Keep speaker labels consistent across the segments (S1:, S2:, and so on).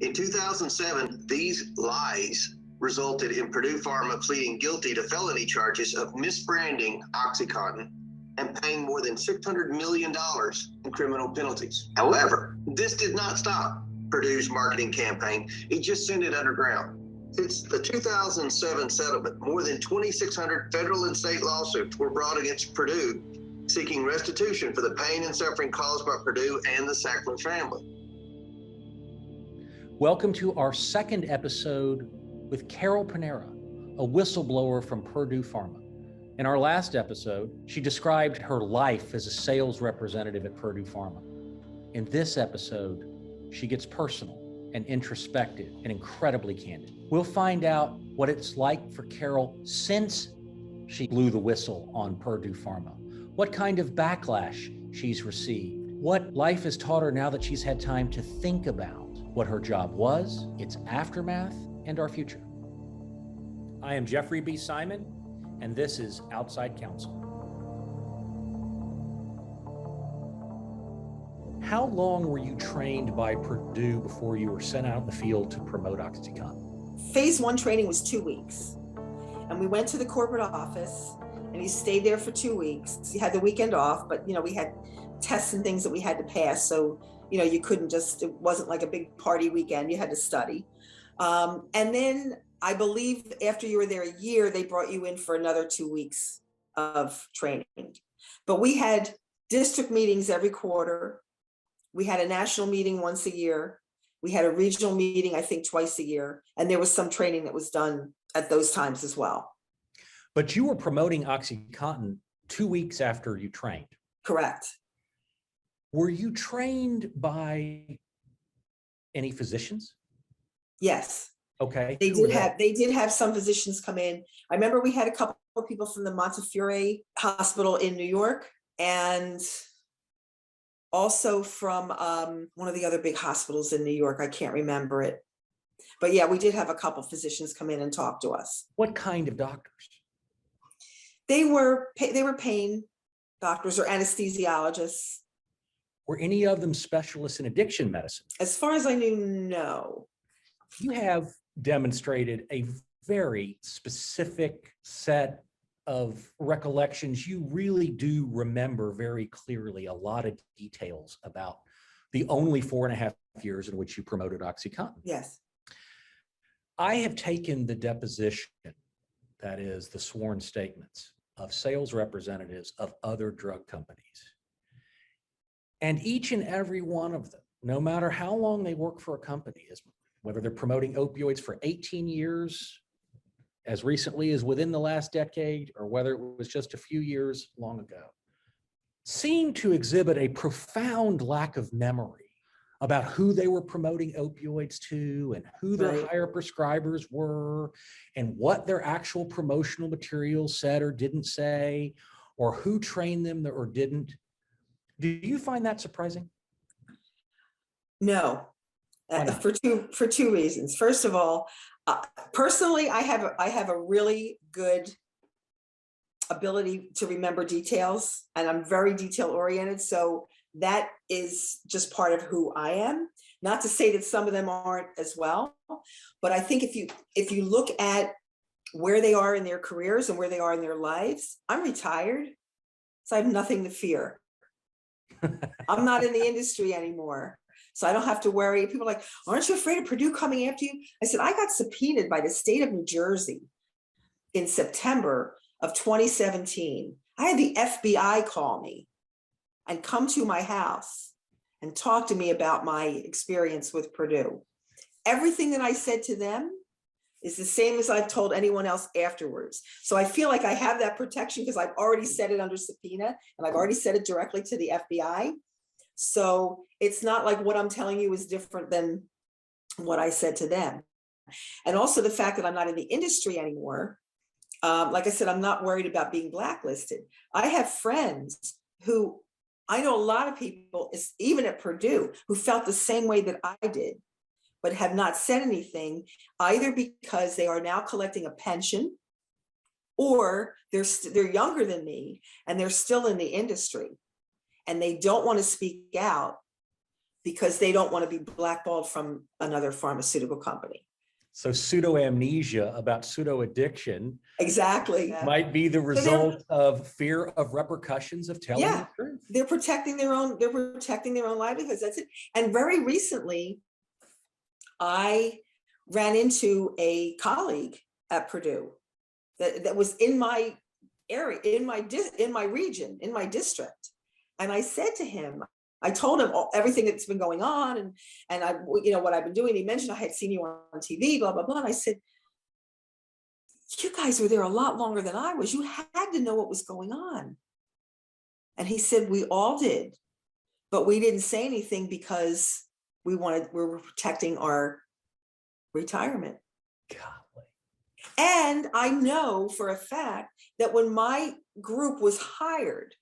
S1: In 2007, these lies resulted in Purdue Pharma pleading guilty to felony charges of misbranding OxyContin and paying more than $600 million in criminal penalties. However, this did not stop Purdue's marketing campaign. It just sent it underground. Since the 2007 settlement, more than 2,600 federal and state lawsuits were brought against Purdue, seeking restitution for the pain and suffering caused by Purdue and the Sackler family.
S2: Welcome to our second episode with Carol Panara, a whistleblower from Purdue Pharma. In our last episode, she described her life as a sales representative at Purdue Pharma. In this episode, she gets personal and introspective and incredibly candid. We'll find out what it's like for Carol since she blew the whistle on Purdue Pharma, what kind of backlash she's received, what life has taught her now that she's had time to think about what her job was, its aftermath, and our future. I am Jeffrey B. Simon, and this is Outside Counsel. How long were you trained by Purdue before you were sent out in the field to promote OxyContin?
S3: Phase 1 training was 2 weeks. And we went to the corporate office and he stayed there for 2 weeks. He had the weekend off, but we had tests and things that we had to pass. So, you couldn't just, it wasn't like a big party weekend, you had to study. And then I believe after you were there a year, they brought you in for another 2 weeks of training. But we had district meetings every quarter. We had a national meeting once a year. We had a regional meeting, I think, twice a year. And there was some training that was done at those times as well.
S2: But you were promoting OxyContin 2 weeks after you trained.
S3: Correct.
S2: Were you trained by any physicians?
S3: Yes.
S2: Okay.
S3: They did have some physicians come in. I remember we had a couple of people from the Montefiore Hospital in New York, and also from one of the other big hospitals in New York. I can't remember it. But yeah, we did have a couple physicians come in and talk to us.
S2: What kind of doctors?
S3: They were pain doctors or anesthesiologists.
S2: Were any of them specialists in addiction medicine?
S3: As far as I knew, no.
S2: You have demonstrated a very specific set of recollections. You really do remember very clearly a lot of details about the only 4.5 years in which you promoted OxyContin.
S3: Yes.
S2: I have taken the deposition, that is the sworn statements of sales representatives of other drug companies. And each and every one of them, no matter how long they work for a company, whether they're promoting opioids for 18 years, as recently as within the last decade, or whether it was just a few years long ago, seem to exhibit a profound lack of memory about who they were promoting opioids to and who their higher prescribers were and what their actual promotional materials said or didn't say, or who trained them or didn't. Do you find that surprising?
S3: No, for two reasons. First of all, personally, I have a really good ability to remember details, and I'm very detail oriented. So that is just part of who I am. Not to say that some of them aren't as well, but I think if you look at where they are in their careers and where they are in their lives, I'm retired, so I have nothing to fear. I'm not in the industry anymore, so I don't have to worry. People are like, aren't you afraid of Purdue coming after you? I said, I got subpoenaed by the state of New Jersey in September of 2017. I had the FBI call me and come to my house and talk to me about my experience with Purdue. Everything that I said to them is the same as I've told anyone else afterwards. So I feel like I have that protection because I've already said it under subpoena and I've already said it directly to the FBI. So it's not like what I'm telling you is different than what I said to them. And also the fact that I'm not in the industry anymore. Like I said, I'm not worried about being blacklisted. I have friends who, I know a lot of people, even at Purdue, who felt the same way that I did, but have not said anything, either because they are now collecting a pension or they're younger than me and they're still in the industry and they don't want to speak out because they don't want to be blackballed from another pharmaceutical company.
S2: So pseudo amnesia about pseudo addiction
S3: Exactly.
S2: might be the result of fear of repercussions of telling the truth.
S3: They're protecting their own livelihoods. That's it. And very recently, I ran into a colleague at Purdue that was in my area, in my region, in my district. And I said to him, I told him everything that's been going on and I, what I've been doing. He mentioned I had seen you on TV, blah, blah, blah. And I said, you guys were there a lot longer than I was. You had to know what was going on. And he said, we all did, but we didn't say anything because we were protecting our retirement.
S2: Golly.
S3: And I know for a fact that when my group was hired,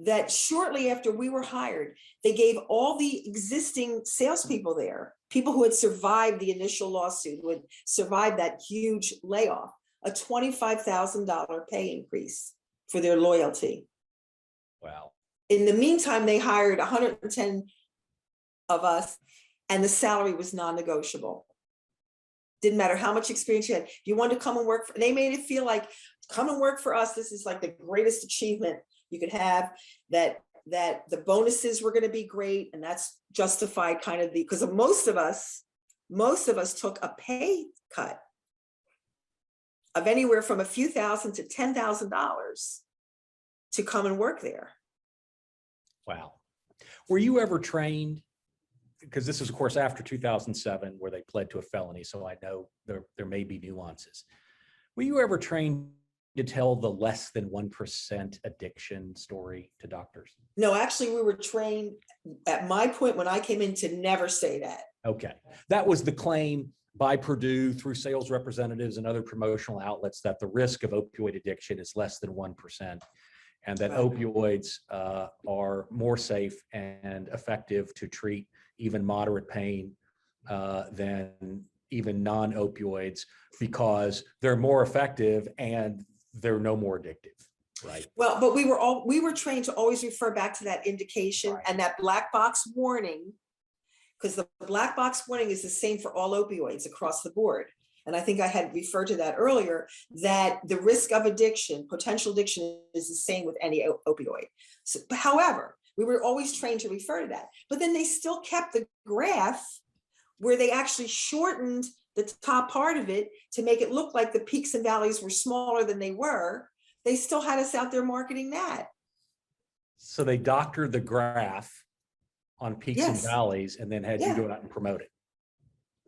S3: that shortly after we were hired, they gave all the existing salespeople there, people who had survived the initial lawsuit, who had survived that huge layoff, a $25,000 pay increase for their loyalty.
S2: Wow.
S3: In the meantime, they hired 110 of us, and the salary was non-negotiable. Didn't matter how much experience you had. If you wanted to come and work, they made it feel like, come and work for us. This is like the greatest achievement you could have, that the bonuses were going to be great. And that's justified kind of because most of us took a pay cut of anywhere from a few thousand to $10,000 to come and work there.
S2: Wow. Were you ever trained? Because this is, of course, after 2007, where they pled to a felony. So I know there may be nuances. Were you ever trained to tell the less than 1% addiction story to doctors?
S3: No, actually, we were trained at my point when I came in to never say that.
S2: Okay. That was the claim by Purdue through sales representatives and other promotional outlets, that the risk of opioid addiction is less than 1%, and that opioids are more safe and effective to treat even moderate pain than even non-opioids, because they're more effective and they're no more addictive, right?
S3: Well, but we were trained to always refer back to that indication and that black box warning, because the black box warning is the same for all opioids across the board. And I think I had referred to that earlier, that the risk of addiction, potential addiction, is the same with any opioid. So, however, we were always trained to refer to that. But then they still kept the graph where they actually shortened the top part of it to make it look like the peaks and valleys were smaller than they were. They still had us out there marketing that.
S2: So they doctored the graph on peaks and valleys and then had you go out and promote it.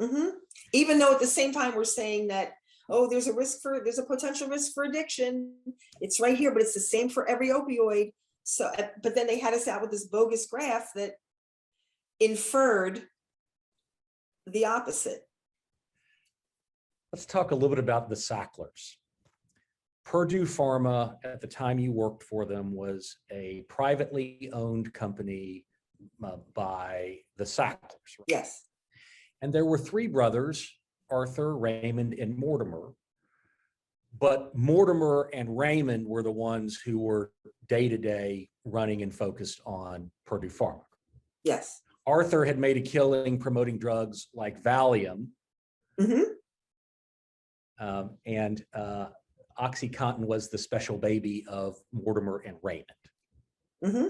S3: Mm-hmm. Even though at the same time we're saying that, oh, there's a potential risk for addiction. It's right here, but it's the same for every opioid. So, but then they had us out with this bogus graph that inferred the opposite.
S2: Let's talk a little bit about the Sacklers. Purdue Pharma, at the time you worked for them, was a privately owned company by the Sacklers. Right?
S3: Yes.
S2: And there were three brothers, Arthur, Raymond, and Mortimer. But Mortimer and Raymond were the ones who were day-to-day running and focused on Purdue Pharma.
S3: Yes.
S2: Arthur had made a killing promoting drugs like Valium.
S3: Mm-hmm.
S2: And OxyContin was the special baby of Mortimer and Raymond.
S3: Mm-hmm.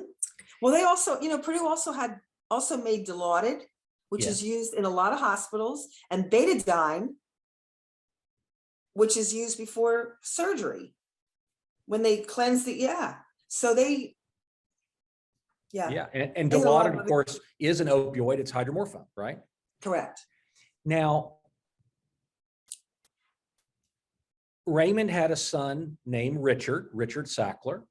S3: Well, they also, Purdue also made Dilaudid, which is used in a lot of hospitals, and Betadine, which is used before surgery when they cleanse so they,
S2: and Dilaudid, of course, is an opioid. It's hydromorphone, right?
S3: Correct.
S2: Now, Raymond had a son named Richard Sackler,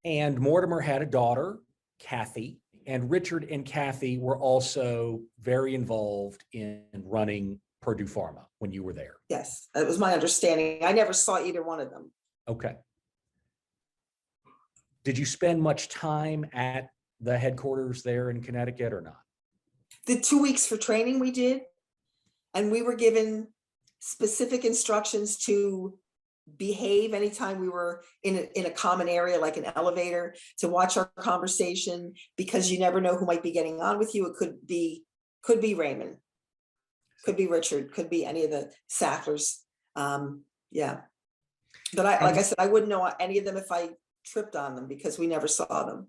S2: and Mortimer had a daughter, Kathy, and Richard and Kathy were also very involved in running Purdue Pharma when you were there.
S3: Yes, that was my understanding. I never saw either one of them.
S2: Okay. Did you spend much time at the headquarters there in Connecticut or not?
S3: The 2 weeks for training we did, and we were given specific instructions to behave anytime we were in a common area, like an elevator, to watch our conversation, because you never know who might be getting on with you. It could be Raymond, could be Richard, could be any of the Sacklers. Yeah. But like I said, I wouldn't know any of them if I tripped on them, because we never saw them.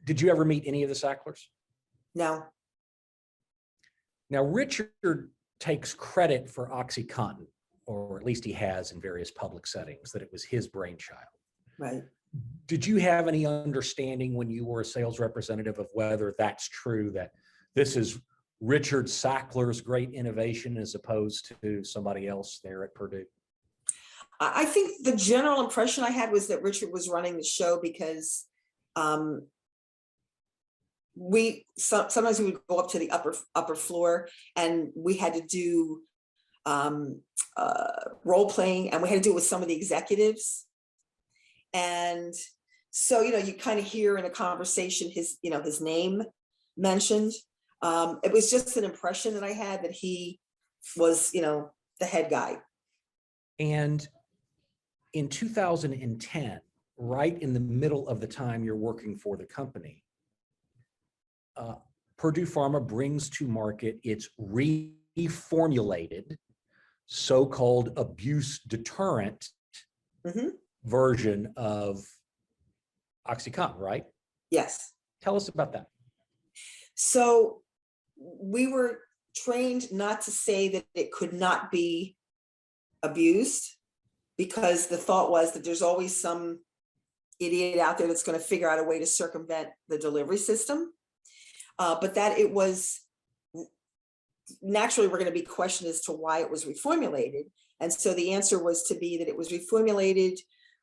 S2: Did you ever meet any of the Sacklers?
S3: No.
S2: Now, Richard takes credit for OxyContin, or at least he has in various public settings, that it was his brainchild.
S3: Right.
S2: Did you have any understanding when you were a sales representative of whether that's true, that this is Richard Sackler's great innovation as opposed to somebody else there at Purdue?
S3: I think the general impression I had was that Richard was running the show, because sometimes we would go up to the upper floor, and we had to do role playing, and we had to do it with some of the executives. And so, you kind of hear in a conversation his name mentioned. It was just an impression that I had that he was, the head guy.
S2: And in 2010, right in the middle of the time you're working for the company, Purdue Pharma brings to market its reformulated, so-called abuse-deterrent version of OxyContin, right?
S3: Yes.
S2: Tell us about that.
S3: So we were trained not to say that it could not be abused, because the thought was that there's always some idiot out there that's going to figure out a way to circumvent the delivery system. But that it was, naturally, we're going to be questioned as to why it was reformulated. And so the answer was to be that it was reformulated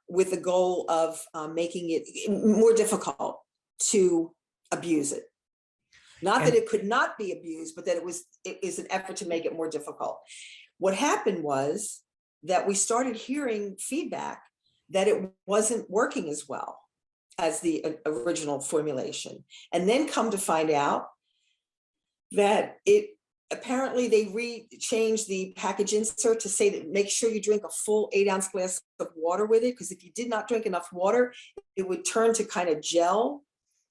S3: with the goal of making it more difficult to abuse it. Not that it could not be abused, but that it is an effort to make it more difficult. What happened was that we started hearing feedback that it wasn't working as well as the original formulation. And then come to find out that apparently they changed the package insert to say that make sure you drink a full 8-ounce glass of water with it, because if you did not drink enough water, it would turn to kind of gel,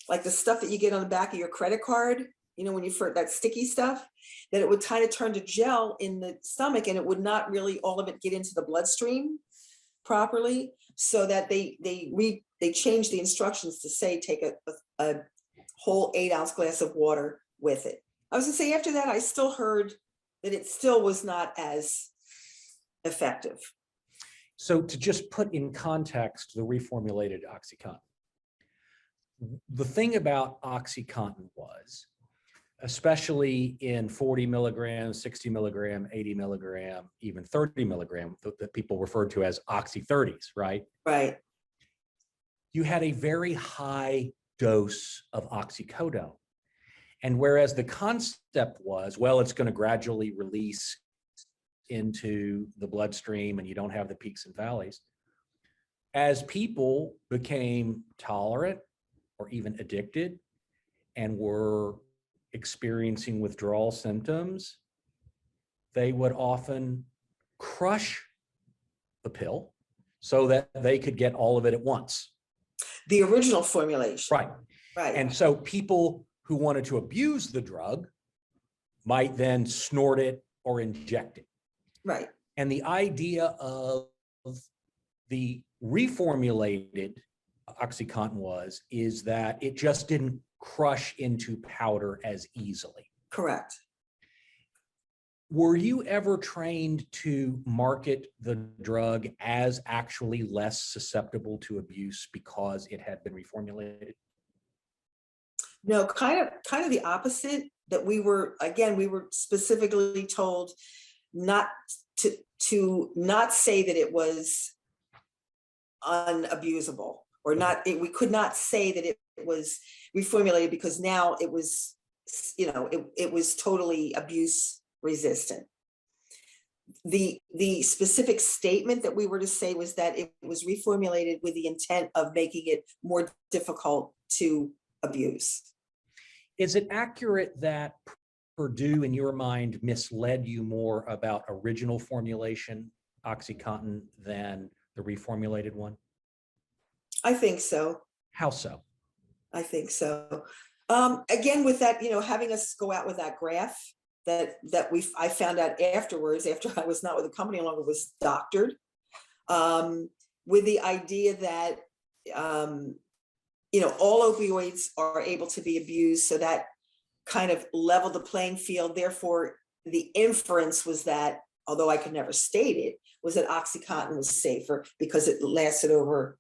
S3: like the stuff that you get on the back of your credit card, when you that sticky stuff, that it would kind of turn to gel in the stomach, and it would not really all of it get into the bloodstream properly. So that they changed the instructions to say take a whole 8-ounce glass of water with it. I was gonna say, after that, I still heard that it still was not as effective.
S2: So to just put in context the reformulated OxyContin, the thing about OxyContin was, especially in 40 milligram, 60 milligram, 80 milligram, even 30 milligram, that people referred to as Oxy 30s, right?
S3: Right.
S2: You had a very high dose of oxycodone. And whereas the concept was, well, it's going to gradually release into the bloodstream and you don't have the peaks and valleys, as people became tolerant or even addicted and were experiencing withdrawal symptoms, they would often crush the pill so that they could get all of it at once.
S3: The original formulation.
S2: Right.
S3: Right.
S2: And so people who wanted to abuse the drug might then snort it or inject it.
S3: Right.
S2: And the idea of the reformulated OxyContin is that it just didn't crush into powder as easily.
S3: Correct.
S2: Were you ever trained to market the drug as actually less susceptible to abuse because it had been reformulated?
S3: No, kind of the opposite. That we were specifically told not to not say that it was unabusable, or not. We could not say that it was reformulated, because now it was, it was totally abuse resistant. The specific statement that we were to say was that it was reformulated with the intent of making it more difficult to abuse.
S2: Is it accurate that Purdue, in your mind, misled you more about original formulation OxyContin than the reformulated one?
S3: I think so.
S2: How so?
S3: I think so. Again, with that, having us go out with that graph that I found out afterwards, after I was not with the company any longer, was doctored, with the idea that all opioids are able to be abused, so that kind of leveled the playing field. Therefore, the inference was that, although I could never state it, was that OxyContin was safer because it lasted over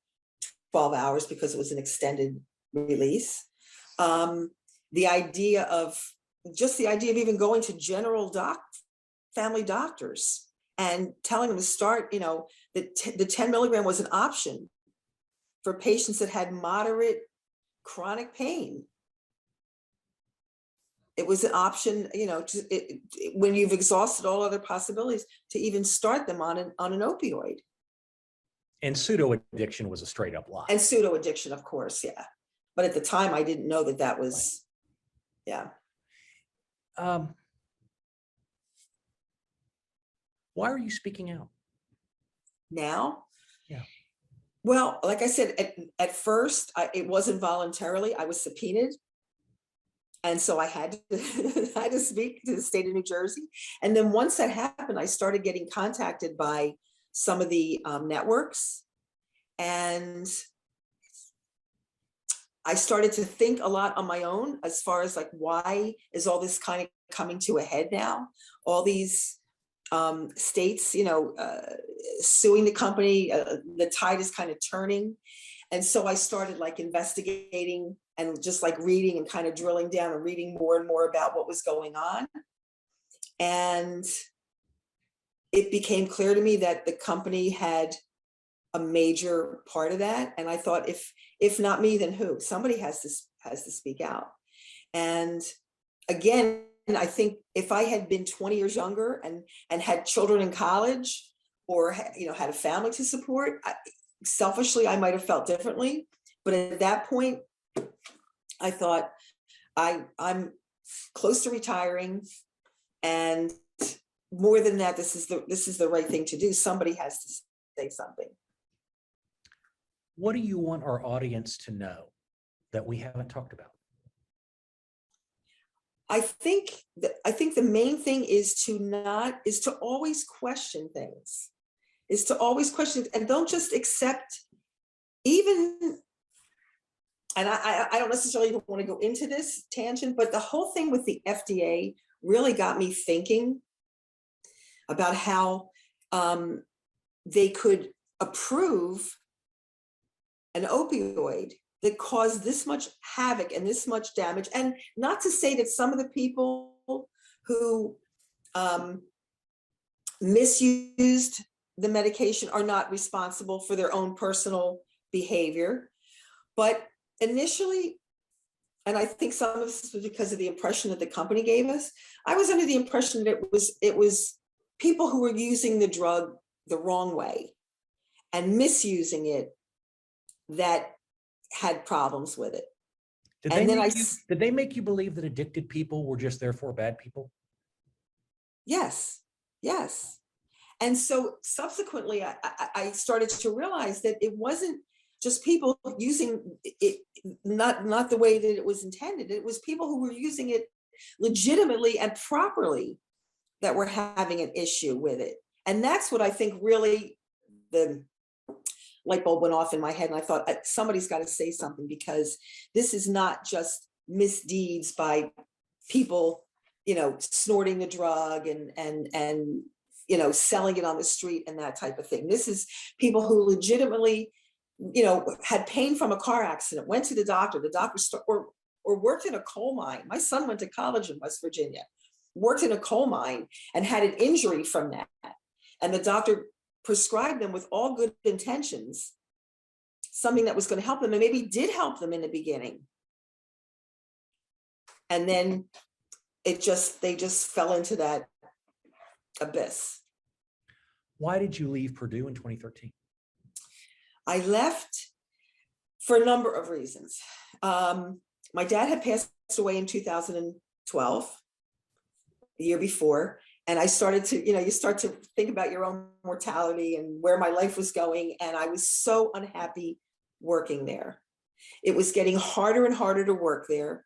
S3: 12 hours because it was an extended release. The idea of even going to general family doctors and telling them to start, the 10 milligram was an option for patients that had moderate chronic pain. It was an option, when you've exhausted all other possibilities, to even start them on an opioid.
S2: And pseudo addiction was a straight up lie.
S3: And pseudo addiction, of course, yeah. But at the time, I didn't know that was, yeah.
S2: Why are you speaking out
S3: now?
S2: Yeah.
S3: Well, like I said, at first, it wasn't voluntarily. I was subpoenaed. And so I had to speak to the state of New Jersey. And then once that happened, I started getting contacted by some of the networks. And I started to think a lot on my own as far as like, why is all this kind of coming to a head now? All these states, suing the company, the tide is kind of turning. And so I started like investigating and just like reading and kind of drilling down and reading more and more about what was going on. And it became clear to me that the company had a major part of that. And I thought, if not me, then who? Somebody has to speak out. And again, I think if I had been 20 years younger and had children in college, or had a family to support, selfishly, I might have felt differently. But at that point, I thought, I'm close to retiring, and more than that, this is the right thing to do. Somebody has to say something.
S2: What do you want our audience to know that we haven't talked about?
S3: I think the main thing is to always question things, and don't just accept even. And I don't necessarily want to go into this tangent, but the whole thing with the FDA really got me thinking about how they could approve an opioid that caused this much havoc and this much damage. And not to say that some of the people who misused the medication are not responsible for their own personal behavior, but initially, and I think some of this was because of the impression that the company gave us, I was under the impression that it was people who were using the drug the wrong way and misusing it that had problems with it.
S2: Did they make you believe that addicted people were just therefore bad people?
S3: Yes. And so subsequently, I started to realize that it wasn't just people using it not the way that it was intended. It was people who were using it legitimately and properly that were having an issue with it. And that's what I think really the light bulb went off in my head, and I thought, somebody's got to say something, because this is not just misdeeds by people, snorting the drug and selling it on the street and that type of thing. This is people who legitimately, had pain from a car accident, went to the doctor or worked in a coal mine. My son went to college in West Virginia, worked in a coal mine and had an injury from that. And the doctor prescribed them with all good intentions, something that was going to help them, and maybe did help them in the beginning. And then they just fell into that abyss.
S2: Why did you leave Purdue in 2013?
S3: I left for a number of reasons. My dad had passed away in 2012, the year before, And I started to, you start to think about your own mortality and where my life was going. And I was so unhappy working there. It was getting harder and harder to work there.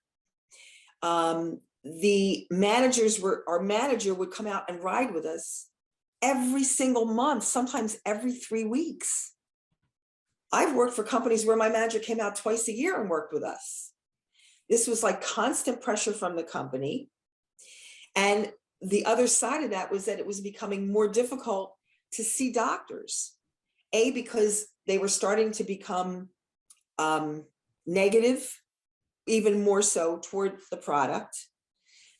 S3: The managers our manager would come out and ride with us every single month, sometimes every 3 weeks. I've worked for companies where my manager came out twice a year and worked with us. This was like constant pressure from the company. And the other side of that was that it was becoming more difficult to see doctors. A, because they were starting to become negative, even more so toward the product.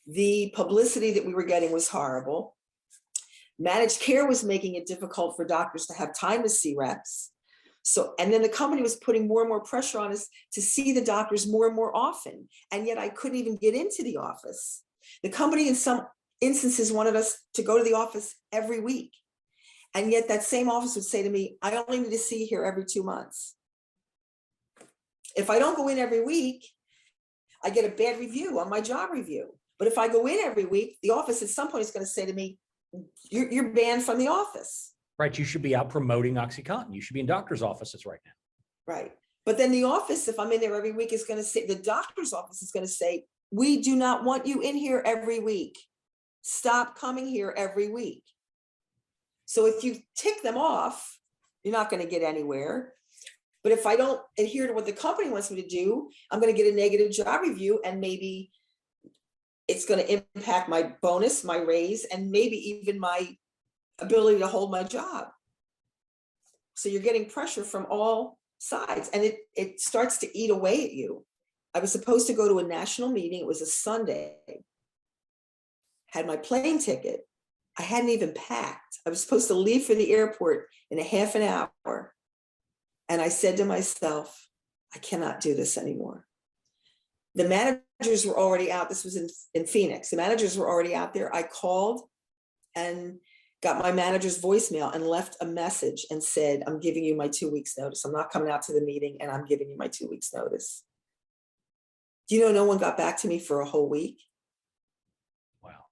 S3: The publicity that we were getting was horrible. Managed care was making it difficult for doctors to have time to see reps. So, and then the company was putting more and more pressure on us to see the doctors more and more often. And yet I couldn't even get into the office. The company in some instances wanted us to go to the office every week. And yet that same office would say to me, I only need to see you here every 2 months. If I don't go in every week, I get a bad review on my job review. But if I go in every week, the office at some point is going to say to me, you're banned from the office.
S2: Right. You should be out promoting OxyContin. You should be in doctor's offices right now.
S3: Right. But then the office, if I'm in there every week, is going to say, the doctor's office is going to say, we do not want you in here every week. Stop coming here every week. So if you tick them off, you're not going to get anywhere. But if I don't adhere to what the company wants me to do, I'm going to get a negative job review, and maybe it's going to impact my bonus, my raise, and maybe even my ability to hold my job. So you're getting pressure from all sides, and it starts to eat away at you. I was supposed to go to a national meeting. It was a Sunday. Had my plane ticket. I hadn't even packed. I was supposed to leave for the airport in a half an hour. And I said to myself, I cannot do this anymore. The managers were already out. This was in Phoenix. The managers were already out there. I called and got my manager's voicemail and left a message and said, I'm giving you my 2 weeks notice. I'm not coming out to the meeting, and I'm giving you my 2 weeks notice. Do you know no one got back to me for a whole week?
S2: Wow.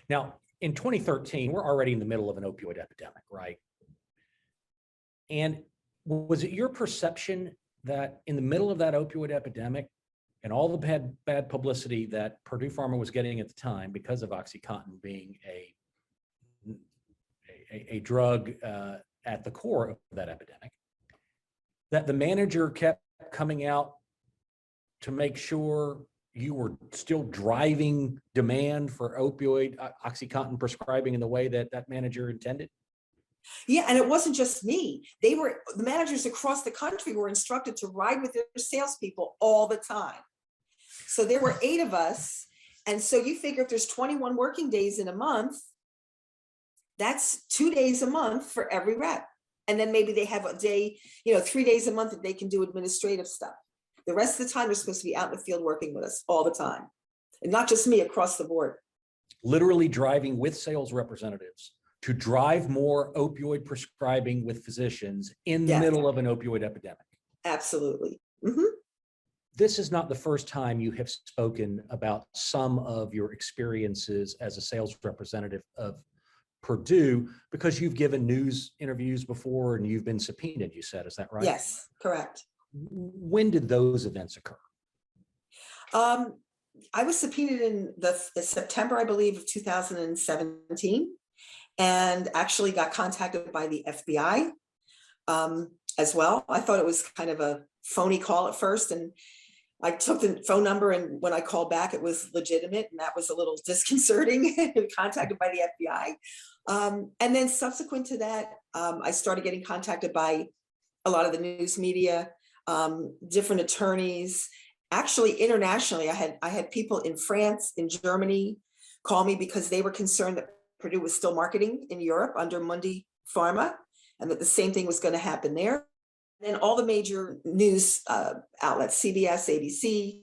S2: Now, in 2013, we're already in the middle of an opioid epidemic, right? And was it your perception that in the middle of that opioid epidemic and all the bad publicity that Purdue Pharma was getting at the time because of OxyContin being a drug at the core of that epidemic, that the manager kept coming out to make sure you were still driving demand for opioid OxyContin prescribing in the way that that manager intended?
S3: Yeah, and it wasn't just me. The managers across the country were instructed to ride with their salespeople all the time. So there were 8 of us. And so you figure if there's 21 working days in a month, that's 2 days a month for every rep. And then maybe they have a day, 3 days a month that they can do administrative stuff. The rest of the time, they're supposed to be out in the field working with us all the time. And not just me, across the board. Literally
S2: driving with sales representatives to drive more opioid prescribing with physicians in the middle of an opioid epidemic.
S3: Absolutely. Mm-hmm.
S2: This is not the first time you have spoken about some of your experiences as a sales representative of Purdue, because you've given news interviews before and you've been subpoenaed, you said, is that right?
S3: Yes, correct.
S2: When did those events occur?
S3: I was subpoenaed in the September, I believe, of 2017, and actually got contacted by the FBI as well. I thought it was kind of a phony call at first, and I took the phone number, and when I called back, it was legitimate, and that was a little disconcerting. Contacted by the FBI. And then subsequent to that, I started getting contacted by a lot of the news media, different attorneys. Actually, internationally, I had people in France, in Germany, call me because they were concerned that Purdue was still marketing in Europe under Big Pharma, and that the same thing was going to happen there. And all the major news outlets, CBS, ABC.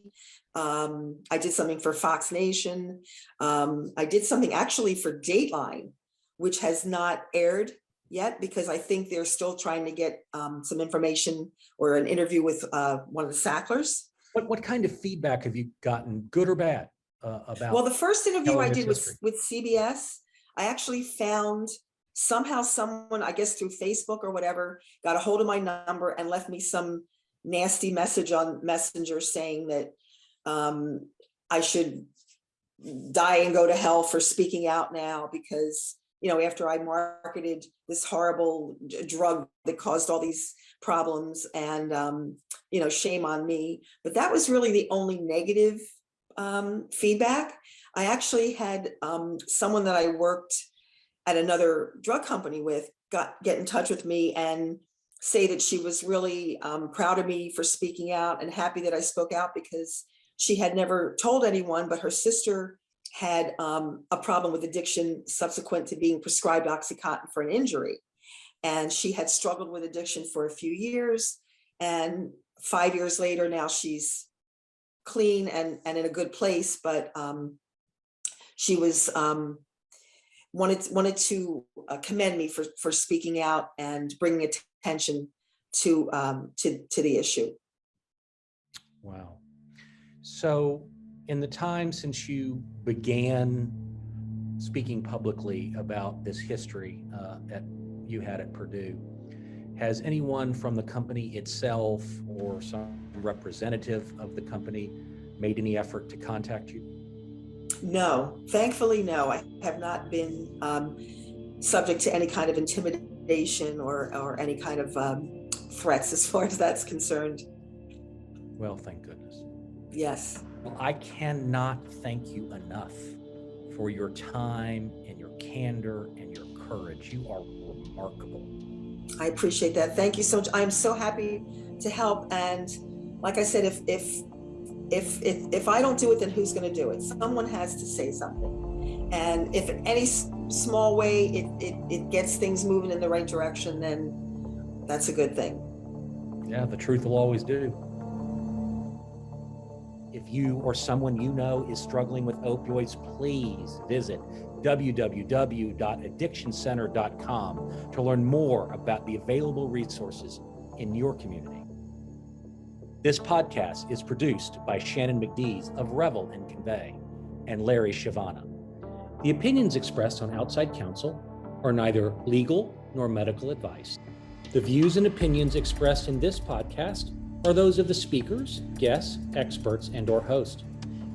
S3: I did something for Fox Nation. I did something actually for Dateline, which has not aired yet because I think they're still trying to get some information or an interview with one of the Sacklers.
S2: What kind of feedback have you gotten, good or bad, about?
S3: Well, the first interview I
S2: telling its
S3: did
S2: history?
S3: with CBS, I actually found somehow someone, I guess through Facebook or whatever, got a hold of my number and left me some nasty message on Messenger saying that I should die and go to hell for speaking out now because, after I marketed this horrible drug that caused all these problems and, shame on me. But that was really the only negative feedback. I actually had someone that I worked at another drug company with get in touch with me and say that she was really proud of me for speaking out and happy that I spoke out because she had never told anyone, but her sister had a problem with addiction subsequent to being prescribed OxyContin for an injury. And she had struggled with addiction for a few years. And 5 years later, now she's clean and in a good place, but she was wanted to commend me for speaking out and bringing attention to the issue.
S2: Wow. So in the time since you began speaking publicly about this history that you had at Purdue, has anyone from the company itself or some representative of the company made any effort to contact you?
S3: No, thankfully, no. I have not been subject to any kind of intimidation or any kind of threats as far as that's concerned.
S2: Well, thank goodness.
S3: Yes.
S2: Well, I cannot thank you enough for your time and your candor and your courage. You are remarkable.
S3: I appreciate that. Thank you so much. I'm so happy to help. And like I said, if I don't do it, then who's going to do it? Someone has to say something. And if in any small way it gets things moving in the right direction, then that's a good thing.
S2: Yeah, the truth will always do. If you or someone you know is struggling with opioids, please visit www.addictioncenter.com to learn more about the available resources in your community. This podcast is produced by Shannon McDees of Revel and Convey and Larry Shavana. The opinions expressed on Outside Counsel are neither legal nor medical advice. The views and opinions expressed in this podcast are those of the speakers, guests, experts, and/or host.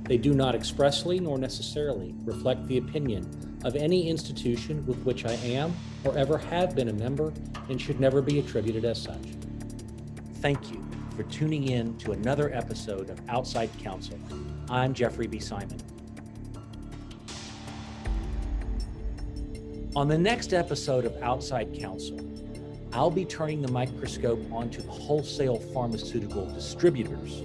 S2: They do not expressly nor necessarily reflect the opinion of any institution with which I am or ever have been a member and should never be attributed as such. Thank you for tuning in to another episode of Outside Counsel. I'm Jeffrey B. Simon. On the next episode of Outside Counsel, I'll be turning the microscope onto the wholesale pharmaceutical distributors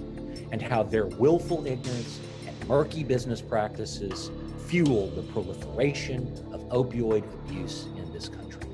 S2: and how their willful ignorance and murky business practices fuel the proliferation of opioid abuse in this country.